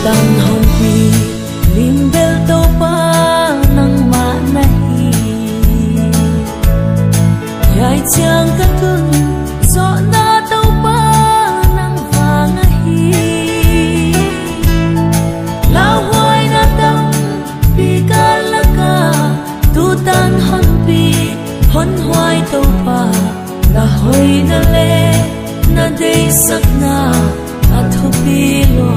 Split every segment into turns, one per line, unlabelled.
tang hong pi lim bel to pa nang ma nahi yai chang ka tun zo na to pa nang va nahi la hoi na tam pi ka la ka tu tan hon pi hon hoai to pa na hoi na le na dei sak na a thu pi lo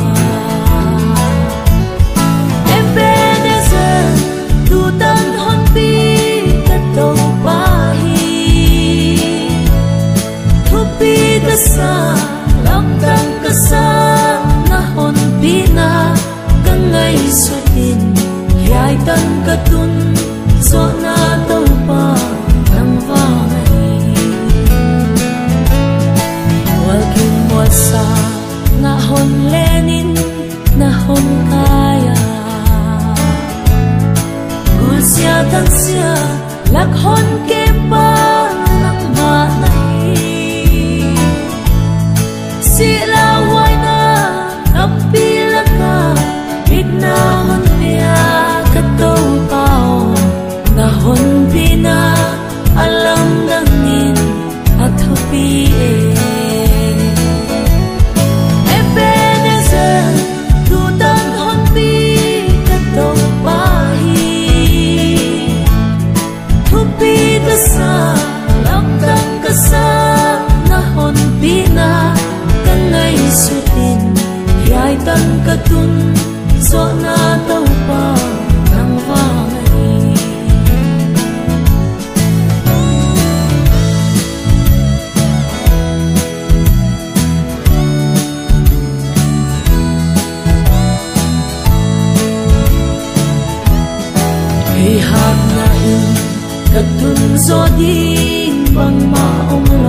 sa lam tang ka sa na hon pina ka ngai sutin yai tan ka tun zo na to pa nang va nai wal kin mo sa na hon lenin na hon kaya gul sia tan sia lak hon ke pa nang ma nai sila wai na apila ka bigna hon pia ka to pao na hon pina alam nangin athopi Ebenezer tu tan hon pi ka to pahi thupi ka sa lam tang ka sa na hon pina ngai sutin yai tan ka tun zo na to pa nang va nai hei hak na in ka tun zo ding bang ma ong